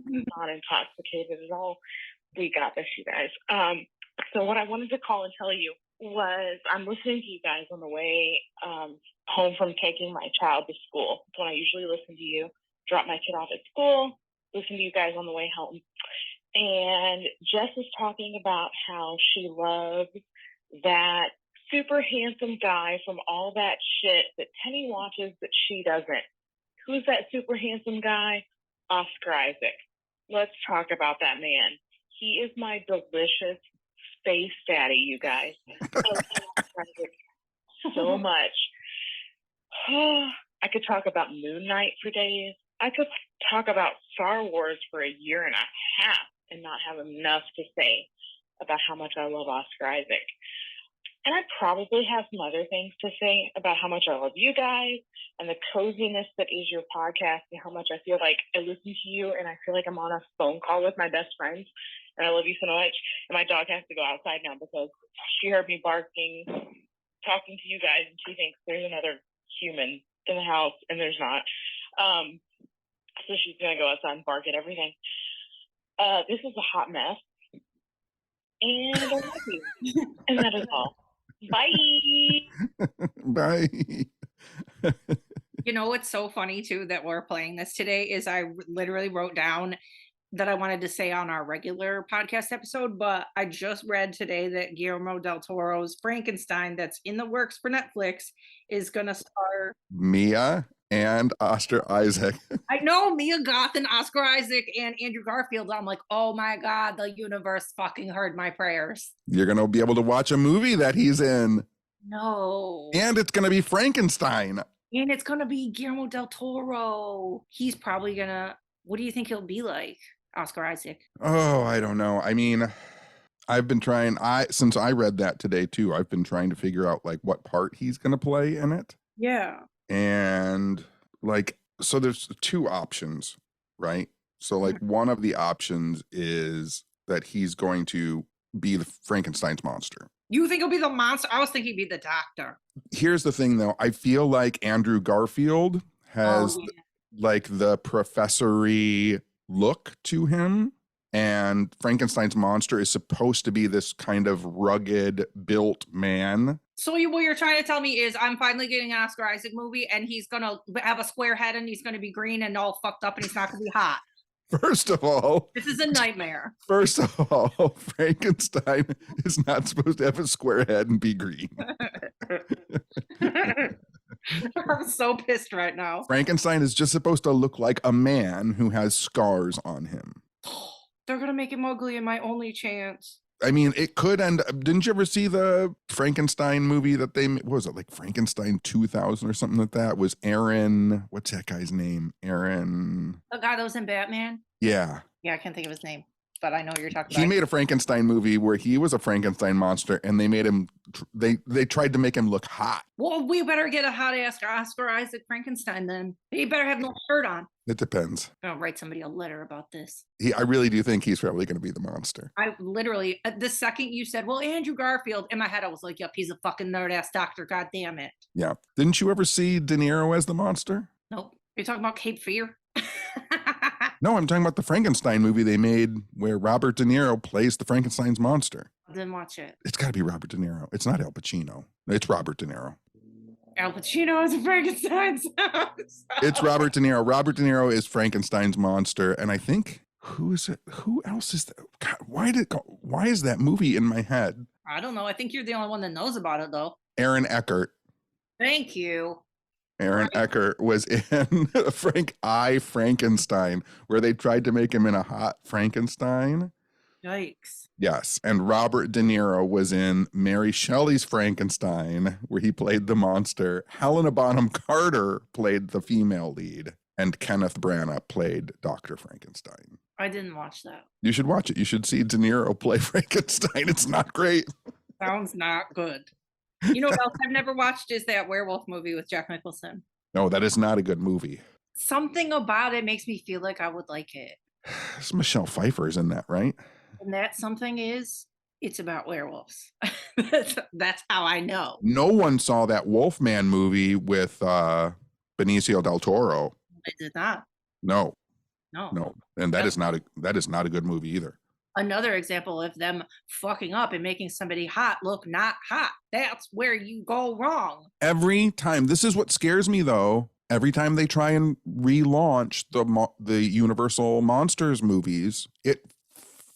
I'm not intoxicated at all. We got this, you guys. So what I wanted to call and tell you was I'm listening to you guys on the way home from taking my child to school. That's when I usually listen to you, drop my kid off at school, listen to you guys on the way home. And Jess is talking about how she loves that super handsome guy from All That Shit that Tenney watches that she doesn't. Who's that super handsome guy? Oscar Isaac. Let's talk about that man. He is my delicious space daddy, you guys. I love Oscar Isaac so much. I could talk about Moon Knight for days. I could talk about Star Wars for a year and a half and not have enough to say about how much I love Oscar Isaac. And I probably have some other things to say about how much I love you guys and the coziness that is your podcast and how much I feel like I listen to you and I feel like I'm on a phone call with my best friends and I love you so much. And my dog has to go outside now because she heard me barking, talking to you guys, and she thinks there's another human in the house and there's not. So she's going to go outside and bark at everything. This is a hot mess. And I love you. And that is all. Bye. Bye. You know what's so funny too that we're playing this today is I literally wrote down that I wanted to say on our regular podcast episode, but I just read today that Guillermo del Toro's Frankenstein that's in the works for Netflix is going to star Mia and Oscar Isaac. I know Mia Goth and Oscar Isaac and Andrew Garfield. I'm like, oh my God, the universe fucking heard my prayers. You're going to be able to watch a movie that he's in. No. And it's going to be Frankenstein. And it's going to be Guillermo del Toro. He's probably going to, what do you think he'll be like, Oscar Isaac? Oh, I don't know. I mean, I've been trying, since I read that today too, I've been trying to figure out like what part he's going to play in it. Yeah. And like, so there's two options, right? So like one of the options is that he's going to be the Frankenstein's monster. You think he'll be the monster? I was thinking he'd be the doctor. Here's the thing though. I feel like Andrew Garfield has like the professory look to him. And Frankenstein's monster is supposed to be this kind of rugged, built man. So what you're trying to tell me is I'm finally getting an Oscar Isaac movie and he's going to have a square head and he's going to be green and all fucked up and he's not going to be hot. First of all, this is a nightmare. First of all, Frankenstein is not supposed to have a square head and be green. I'm so pissed right now. Frankenstein is just supposed to look like a man who has scars on him. They're going to make him ugly in My Only Chance. I mean, it could end. Didn't you ever see the Frankenstein movie that they, what was it, like Frankenstein 2000 or something like that? Was Aaron, what's that guy's name? Aaron. The guy that was in Batman? Yeah. Yeah, I can't think of his name, but I know what you're talking about. He made a Frankenstein movie where he was a Frankenstein monster and they made him, they tried to make him look hot. Well, we better get a hot ass Oscar Isaac Frankenstein then. He better have no shirt on. It depends. I'm gonna write somebody a letter about this. I really do think he's probably going to be the monster. I literally, the second you said, well, Andrew Garfield, in my head, I was like, yep, he's a fucking nerd ass doctor. God damn it. Yeah. Didn't you ever see De Niro as the monster? Nope. You're talking about Cape Fear? No, I'm talking about the Frankenstein movie they made where Robert De Niro plays the Frankenstein's monster. I didn't watch it. It's got to be Robert De Niro. It's not Al Pacino. It's Robert De Niro. Al Pacino is Frankenstein's. It's Robert De Niro. Robert De Niro is Frankenstein's monster. And I think, who is it? Who else is that? God, why is that movie in my head? I don't know. I think you're the only one that knows about it, though. Aaron Eckhart. Thank you. Aaron Eckhart was in Frankenstein, where they tried to make him in a hot Frankenstein. Yikes. Yes. And Robert De Niro was in Mary Shelley's Frankenstein, where he played the monster. Helena Bonham Carter played the female lead. And Kenneth Branagh played Dr. Frankenstein. I didn't watch that. You should watch it. You should see De Niro play Frankenstein. It's not great. Sounds not good. You know what else I've never watched is that werewolf movie with Jack Nicholson. No, that is not a good movie. Something about it makes me feel like I would like it. It's Michelle Pfeiffer's in that, right? And that something is, it's about werewolves. That's how I know. No one saw that Wolfman movie with Benicio del Toro. I did not. No, No. no, and that is not a good movie either. Another example of them fucking up and making somebody hot look not hot. That's where you go wrong. Every time, this is what scares me though. Every time they try and relaunch the Universal Monsters movies, it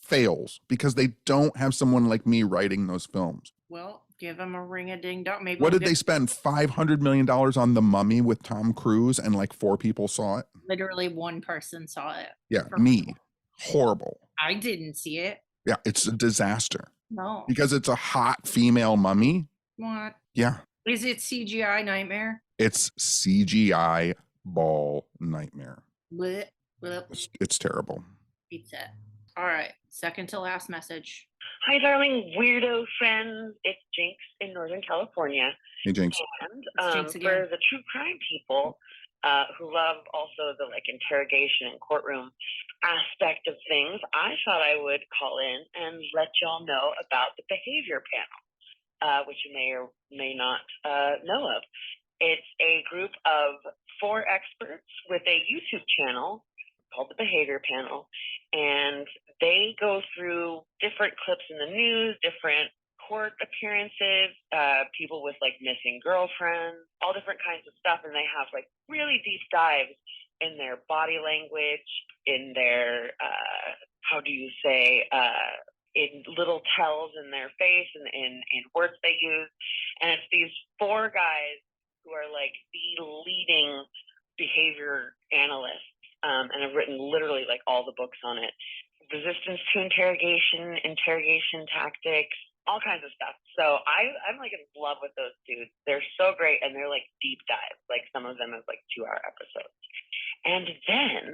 fails because they don't have someone like me writing those films. Well, give them a ring a ding dong. Maybe What did they spend $500 million on The Mummy with Tom Cruise and like 4 people saw it? Literally one person saw it. Yeah, me. Horrible. I didn't see it. Yeah, it's a disaster No. because it's a hot female mummy. What? Yeah, Is it CGI nightmare? it's CGI ball nightmare. Blech, blech. It's terrible. Pizza. All right. Second to last message. Hi, darling weirdo friends. It's Jinx in Northern California. Hey, Jinx. And Jinx for again. the true crime people who love also the like interrogation and courtroom aspect of things, I thought I would call in and let y'all know about the behavior panel, which you may or may not know of. It's a group of 4 experts with a YouTube channel called the Behavior Panel, and they go through different clips in the news, different court appearances, people with like missing girlfriends, all different kinds of stuff, and they have like really deep dives in their body language, in their how do you say in little tells in their face and in words they use. And it's these 4 guys who are like the leading behavior analysts and have written literally like all the books on it. Resistance to interrogation, interrogation tactics, all kinds of stuff. So I'm like in love with those dudes. They're so great, and they're like deep dives. Like some of them have like 2-hour episodes. And then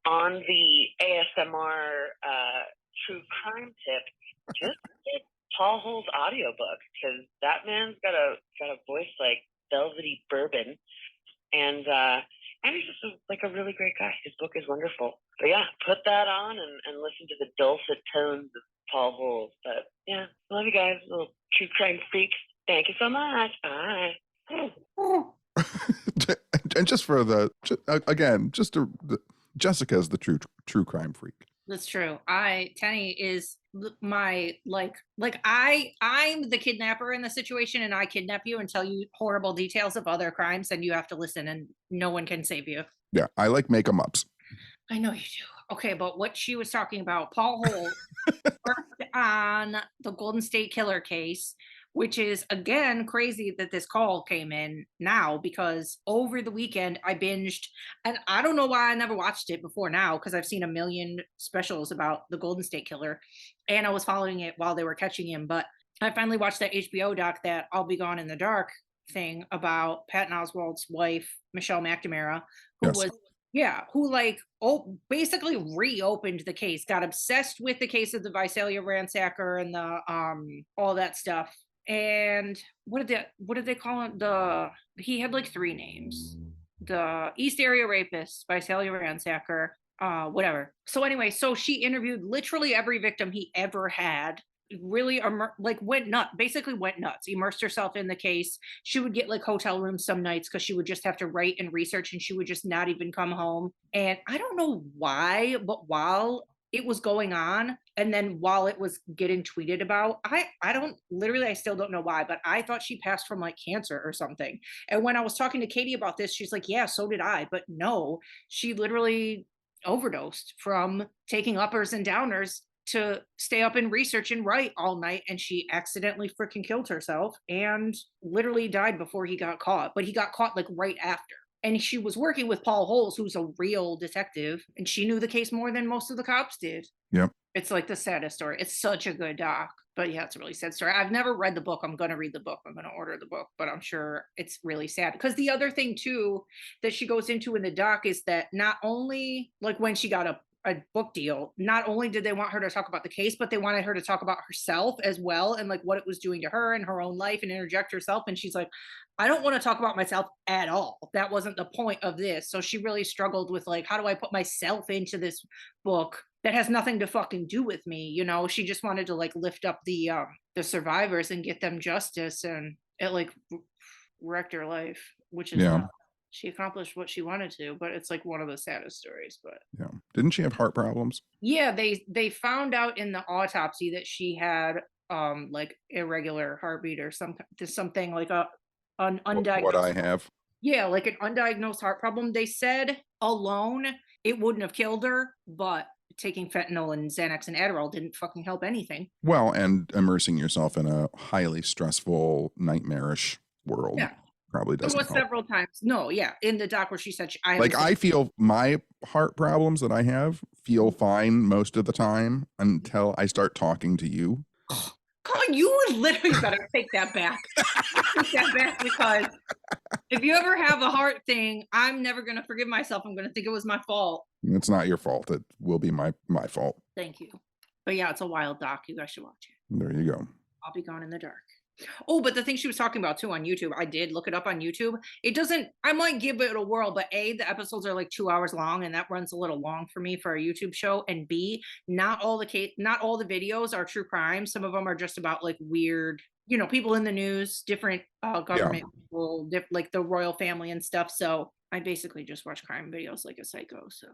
on the ASMR true crime tip, just get Paul Hull's audiobook, because that man's got a voice like velvety bourbon, and he's just like a really great guy. His book is wonderful. But yeah, put that on and listen to the dulcet tones of Paul Hull. But yeah, love you guys, little true crime freaks. Thank you so much. Bye. And just for Jessica's the true crime freak. That's true. Tenney is my I'm the kidnapper in the situation, and I kidnap you and tell you horrible details of other crimes, and you have to listen, and no one can save you. Yeah, I like make 'em ups. I know you do. Okay, but what she was talking about, Paul Hull worked on the Golden State Killer case, which is again crazy that this call came in now, because over the weekend I binged, and I don't know why I never watched it before now, because I've seen a million specials about the Golden State Killer, and I was following it while they were catching him. But I finally watched that HBO doc, that I'll Be Gone in the Dark thing, about Patton Oswalt's wife, Michelle McNamara, who Yes. who basically reopened the case, got obsessed with the case of the Visalia ransacker and the all that stuff. And what did they call it? He had like 3 names: the East Area Rapist, Visalia ransacker, whatever. So anyway, so she interviewed literally every victim he ever had. Really went nuts, immersed herself in the case. She would get like hotel rooms some nights because she would just have to write and research, and she would just not even come home. And I don't know why, but while it was going on, and then while it was getting tweeted about, I still don't know why, but I thought she passed from like cancer or something. And when I was talking to Katie about this, she's like, yeah, so did I. But no, she literally overdosed from taking uppers and downers to stay up and research and write all night, and she accidentally freaking killed herself and literally died before he got caught. But he got caught like right after. And she was working with Paul Holes, who's a real detective, and she knew the case more than most of the cops did. Yep. It's like the saddest story. It's such a good doc. But yeah, it's a really sad story. I've never read the book. I'm going to read the book. I'm going to order the book, but I'm sure it's really sad. Because the other thing too that she goes into in the doc is that not only like when she got a book deal, not only did they want her to talk about the case, but they wanted her to talk about herself as well and like what it was doing to her and her own life and interject herself. And she's like, I don't want to talk about myself at all. That wasn't the point of this. So she really struggled with like, how do I put myself into this book that has nothing to fucking do with me? You know, she just wanted to like lift up the survivors and get them justice, and it like wrecked her life, which is Yeah. not. She accomplished what she wanted to, but it's like one of the saddest stories. But Yeah. Didn't she have heart problems? yeah, they found out in the autopsy that she had like irregular heartbeat or something like an What I undiagnosed, have. yeah, like an undiagnosed heart problem. They said alone it wouldn't have killed her, but taking fentanyl and Xanax and Adderall didn't fucking help anything. Well, and immersing yourself in a highly stressful, nightmarish world Yeah. probably There doesn't was help. several times. No, yeah, in the doc where she said Like I feel my heart problems that I have feel fine most of the time until I start talking to you. Colin, you would literally better take that back. Take that back, because if you ever have a heart thing, I'm never gonna forgive myself. I'm gonna think it was my fault. It's not your fault. It will be my fault. Thank you. But yeah, it's a wild doc. You guys should watch it. There you go. I'll be gone in the dark. Oh, but the thing she was talking about too on YouTube, I did look it up on YouTube. It doesn't, I might give it a whirl, but A, the episodes are like 2 hours long, and that runs a little long for me for a YouTube show. And B, not all the videos are true crime. Some of them are just about like weird, you know, people in the news, different government people, like the royal family and stuff. So I basically just watch crime videos like a psycho. So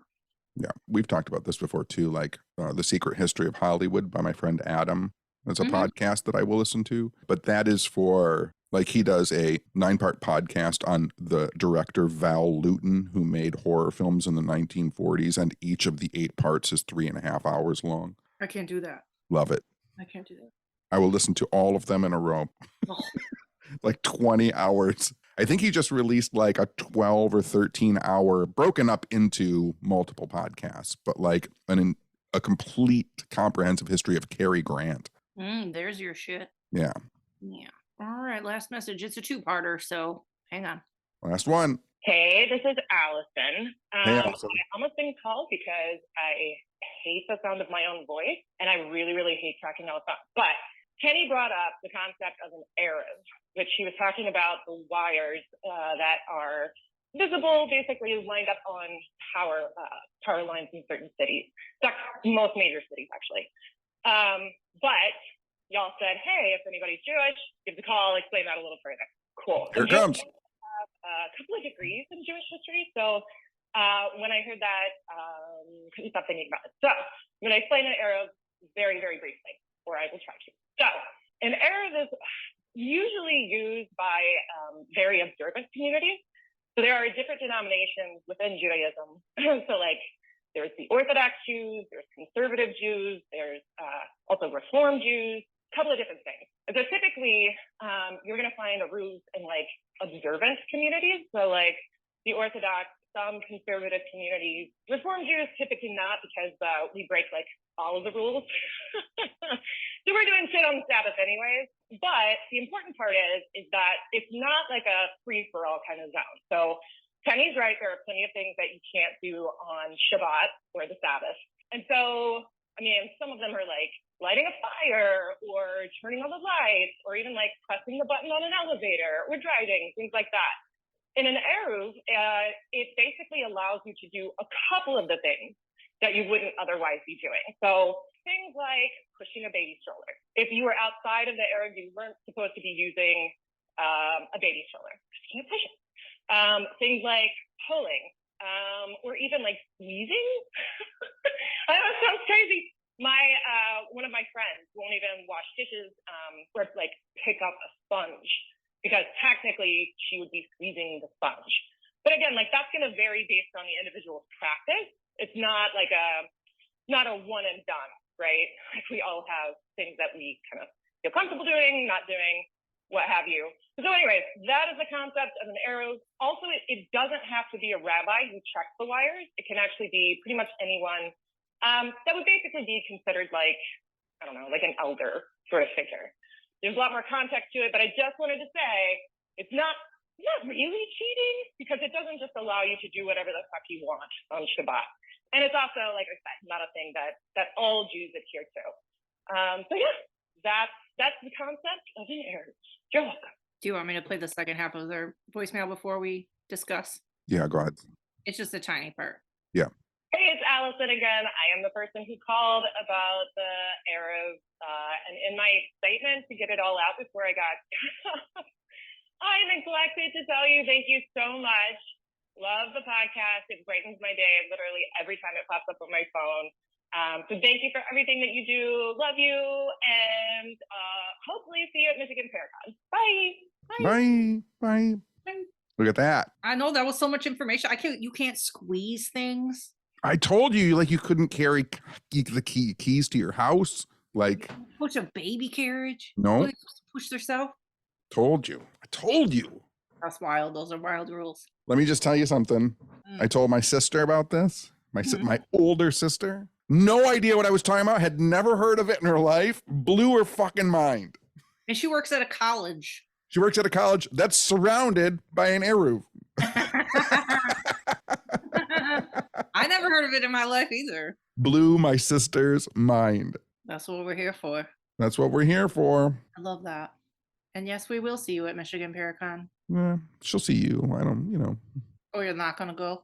Yeah, we've talked about this before too, like The Secret History of Hollywood by my friend Adam. It's a podcast that I will listen to, but that is for, like, he does a 9-part podcast on the director Val Lewton, who made horror films in the 1940s, and each of the 8 parts is 3.5 hours long. I can't do that. Love it. I can't do that. I will listen to all of them in a row. Oh. Like 20 hours. I think he just released like a 12 or 13 hour, broken up into multiple podcasts, but like a complete comprehensive history of Cary Grant. There's your shit. Yeah. Yeah. All right. Last message. It's a 2-parter, so hang on. Last one. Hey, this is Allison. Hey, Allison. I almost didn't call because I hate the sound of my own voice, and I really, really hate tracking out the phone. But Tenney brought up the concept of an Eruv, which he was talking about the wires that are visible, basically lined up on power lines in certain cities. That's most major cities, actually. But y'all said, hey, if anybody's Jewish, give the call, explain that a little further. Cool. Here it comes. I have a couple of degrees in Jewish history, so when I heard that, couldn't stop thinking about it. So I'm going to explain an Eruv very, very briefly, or I will try to. So an Eruv is usually used by very observant communities. So there are different denominations within Judaism. So like there's the Orthodox Jews, there's conservative Jews, there's also Reform Jews, a couple of different things. And so typically you're going to find Eruv in like observant communities. So like the Orthodox, some conservative communities, Reform Jews typically not, because we break like all of the rules. So we're doing shit on the Sabbath anyways. But the important part is that it's not like a free-for-all kind of zone. So Tenney's right, there are plenty of things that you can't do on Shabbat or the Sabbath. And so, I mean, some of them are like lighting a fire or turning on the lights or even like pressing the button on an elevator or driving, things like that. In an Eruv, it basically allows you to do a couple of the things that you wouldn't otherwise be doing. So things like pushing a baby stroller. If you were outside of the Eruv, you weren't supposed to be using a baby stroller. You can't push it. Things like pulling, or even like squeezing. I know it sounds crazy. My one of my friends won't even wash dishes or like pick up a sponge because technically she would be squeezing the sponge. But again, like that's going to vary based on the individual's practice. It's not like not a one and done, right? Like we all have things that we kind of feel comfortable doing, not doing, what have you. So anyways, that is the concept of an Eruv. Also, it doesn't have to be a rabbi who checks the wires. It can actually be pretty much anyone that would basically be considered like, I don't know, like an elder sort of figure. There's a lot more context to it, but I just wanted to say it's not really cheating because it doesn't just allow you to do whatever the fuck you want on Shabbat. And it's also, like I said, not a thing that all Jews adhere to. So yeah, that's the concept of an Eruv. You're welcome. Do you want me to play the second half of their voicemail before we discuss? Yeah, go ahead. It's just a tiny part. Yeah. Hey, it's Allison again. I am the person who called about the Eruv, and in my excitement to get it all out before I got I neglected to tell you thank you so much. Love the podcast. It brightens my day literally every time it pops up on my phone. So thank you for everything that you do. Love you, and hopefully see you at Michigan FairCon. Bye. Bye. Look at that. I know that was so much information. You can't squeeze things. I told you, like, you couldn't carry the keys to your house. Like, push a baby carriage. No. Are they supposed to push themselves? Told you. I told you. That's wild. Those are wild rules. Let me just tell you something. I told my sister about this. My older sister. No idea what I was talking about. Had never heard of it in her life. Blew her fucking mind. And she works at a college. She works at a college that's surrounded by an Eruv. I never heard of it in my life either. Blew my sister's mind. That's what we're here for. That's what we're here for. I love that. And yes, we will see you at Michigan FairCon. Yeah, she'll see you. I don't, Oh, you're not going to go?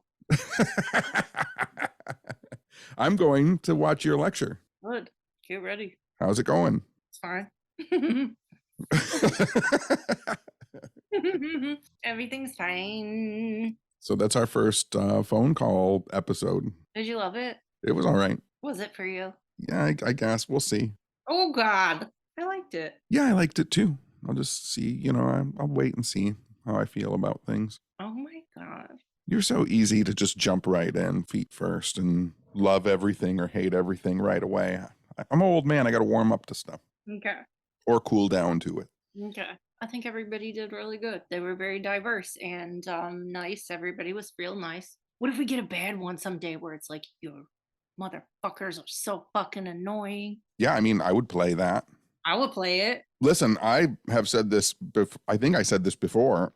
I'm going to watch your lecture. Good. Get ready. How's it going? It's fine. Everything's fine. So that's our first phone call episode. Did you love it? It was all right. Was it for you? Yeah, I guess. We'll see. Oh, God. I liked it. Yeah, I liked it too. I'll just see, I'll wait and see how I feel about things. Oh, my God. You're so easy to just jump right in, feet first, and love everything or hate everything right away. I'm an old man. I got to warm up to stuff. Okay. Or cool down to it. Okay. I think everybody did really good. They were very diverse and nice. Everybody was real nice. What if we get a bad one someday where it's like, your motherfuckers are so fucking annoying? Yeah, I mean, I would play that. I would play it. Listen, I have said this, I think I said this before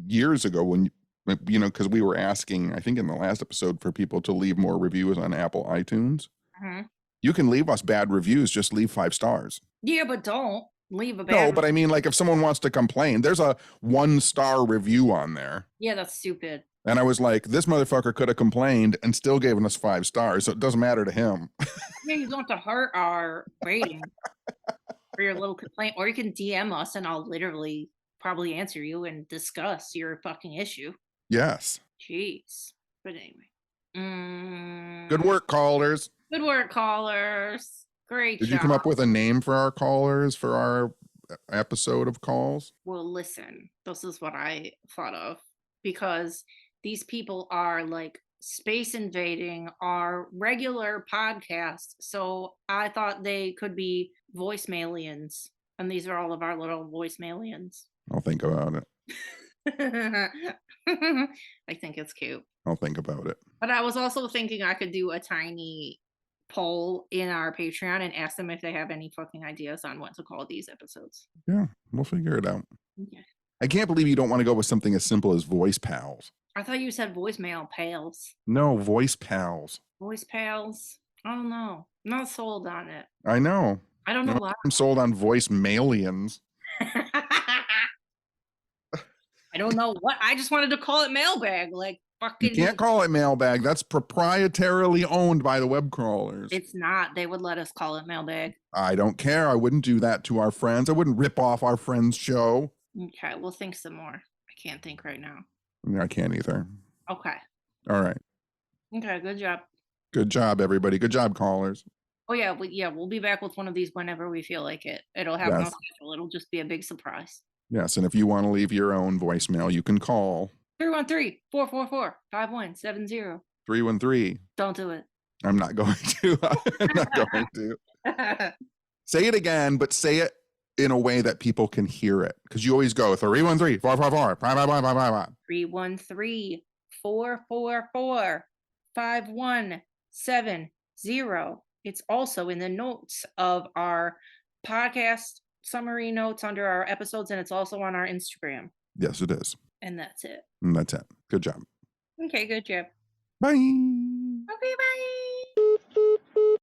years ago when, because we were asking, I think in the last episode, for people to leave more reviews on Apple iTunes. Mm-hmm. You can leave us bad reviews, just leave 5 stars. Yeah, but don't leave a bad No, but I mean, like, if someone wants to complain, there's a 1-star review on there. Yeah, that's stupid. And I was like, this motherfucker could have complained and still given us 5 stars, so it doesn't matter to him. Yeah, you don't have to hurt our rating for your little complaint, or you can DM us and I'll literally probably answer you and discuss your fucking issue. Yes. Jeez. But anyway. Good work, callers. Good work, callers. Great Did job. you come up with a name for our callers for our episode of calls? Well, listen, this is what I thought of, because these people are like space invading our regular podcast. So I thought they could be voicemailians. And these are all of our little voicemailians. I'll think about it. I think it's cute. I'll think about it. But I was also thinking I could do a tiny poll in our Patreon and ask them if they have any fucking ideas on what to call these episodes. Yeah, we'll figure it out. Okay. I can't believe you don't want to go with something as simple as voice pals. I thought you said voicemail pals. No, voice pals. Voice pals? I don't know. I'm not sold on it. I know. I don't know why. I'm sold on voice mailians. I don't know what. I just wanted to call it mailbag. Like, fucking. You can't call it mailbag. That's proprietarily owned by the web crawlers. It's not. They would let us call it mailbag. I don't care. I wouldn't do that to our friends. I wouldn't rip off our friends' show. Okay, we'll think some more. I can't think right now. I can't either. Okay. All right. Okay, good job. Good job, everybody. Good job, callers. Oh, yeah, we'll be back with one of these whenever we feel like it. It'll have no Yes. schedule. It'll just be a big surprise. Yes, and if you want to leave your own voicemail, you can call 313-444-5170. 313. Don't do it. I'm not going to. I'm not going to. Say it again, but say it in a way that people can hear it. Because you always go 313-444-5170. 313-444-5170. It's also in the notes of our podcast summary notes under our episodes, and it's also on our Instagram. Yes, it is. And that's it. And that's it. Good job. Okay, good job. Bye.